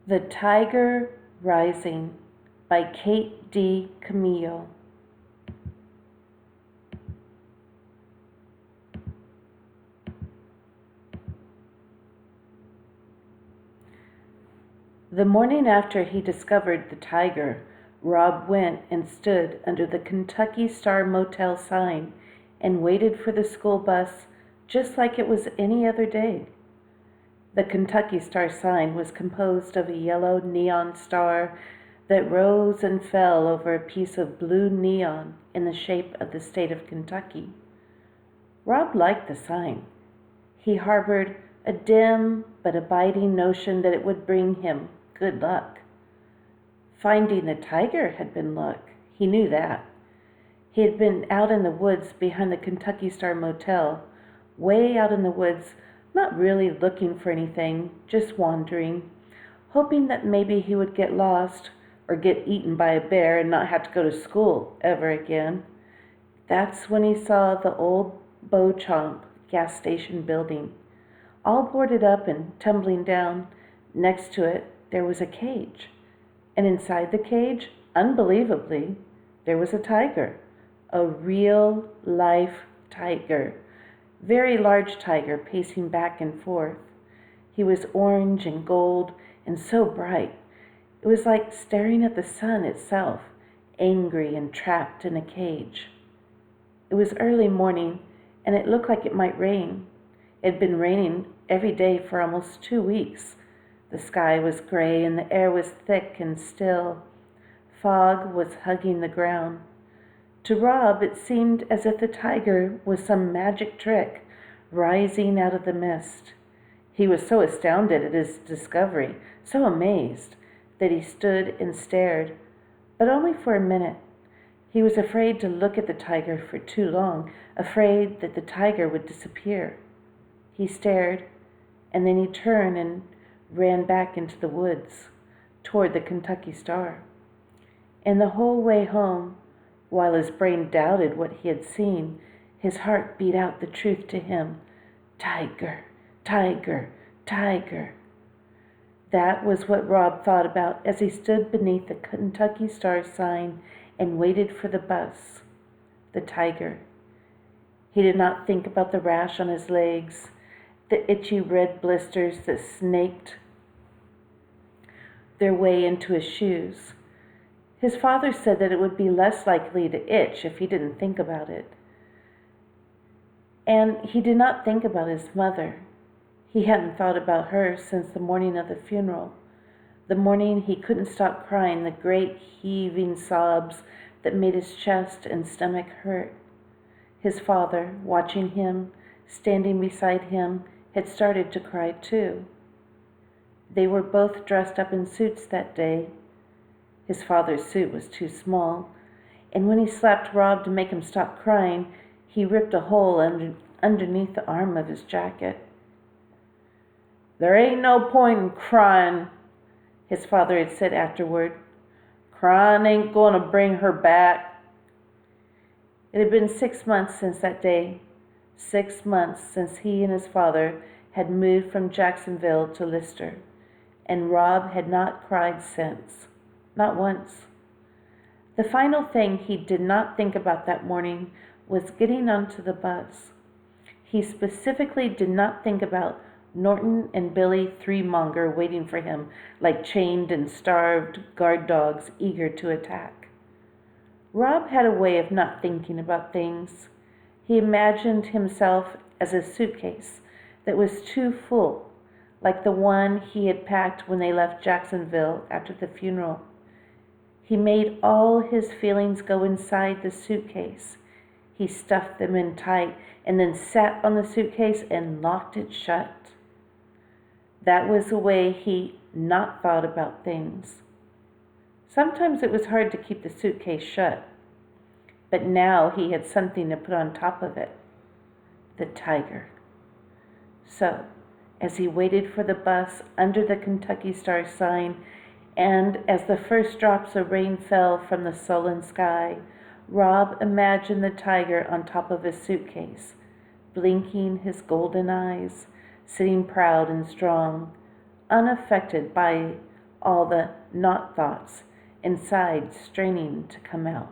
The Tiger Rising by Kate D. Camillo. The morning after he discovered the tiger, Rob went and stood under the Kentucky Star Motel sign and waited for the school bus just like it was any other day. The Kentucky Star sign was composed of a yellow neon star that rose and fell over a piece of blue neon in the shape of the state of Kentucky. Rob liked the sign. He harbored a dim but abiding notion that it would bring him good luck. Finding the tiger had been luck. He knew that. He had been out in the woods behind the Kentucky Star Motel, way out in the woods, not really looking for anything, just wandering, hoping that maybe he would get lost or get eaten by a bear and not have to go to school ever again. That's when he saw the old Beauchamp gas station building, all boarded up and tumbling down. Next to it, there was a cage. And inside the cage, unbelievably, there was a tiger. A real life tiger. Very large tiger pacing back and forth. He was orange and gold and so bright. It was like staring at the sun itself, angry and trapped in a cage. It was early morning and it looked like it might rain. It had been raining every day for almost 2 weeks. The sky was gray and the air was thick and still. Fog was hugging the ground. To Rob, it seemed as if the tiger was some magic trick rising out of the mist. He was so astounded at his discovery, so amazed, that he stood and stared, but only for a minute. He was afraid to look at the tiger for too long, afraid that the tiger would disappear. He stared, and then he turned and ran back into the woods, toward the Kentucky Star. And the whole way home, while his brain doubted what he had seen, his heart beat out the truth to him. Tiger, tiger, tiger. That was what Rob thought about as he stood beneath the Kentucky Star sign and waited for the bus. The tiger. He did not think about the rash on his legs, the itchy red blisters that snaked their way into his shoes. His father said that it would be less likely to itch if he didn't think about it. And he did not think about his mother. He hadn't thought about her since the morning of the funeral, the morning he couldn't stop crying, the great heaving sobs that made his chest and stomach hurt. His father, watching him, standing beside him, had started to cry too. They were both dressed up in suits that day. His father's suit was too small, and when he slapped Rob to make him stop crying, he ripped a hole underneath the arm of his jacket. "There ain't no point in crying," his father had said afterward. "Crying ain't going to bring her back." It had been 6 months since that day, 6 months since he and his father had moved from Jacksonville to Lister, and Rob had not cried since. Not once. The final thing he did not think about that morning was getting onto the bus. He specifically did not think about Norton and Billy Threemonger waiting for him like chained and starved guard dogs eager to attack. Rob had a way of not thinking about things. He imagined himself as a suitcase that was too full, like the one he had packed when they left Jacksonville after the funeral. He made all his feelings go inside the suitcase. He stuffed them in tight and then sat on the suitcase and locked it shut. That was the way he not thought about things. Sometimes it was hard to keep the suitcase shut, but now he had something to put on top of it. The tiger. So, as he waited for the bus under the Kentucky Star sign, and as the first drops of rain fell from the sullen sky, Rob imagined the tiger on top of his suitcase, blinking his golden eyes, sitting proud and strong, unaffected by all the not thoughts inside straining to come out.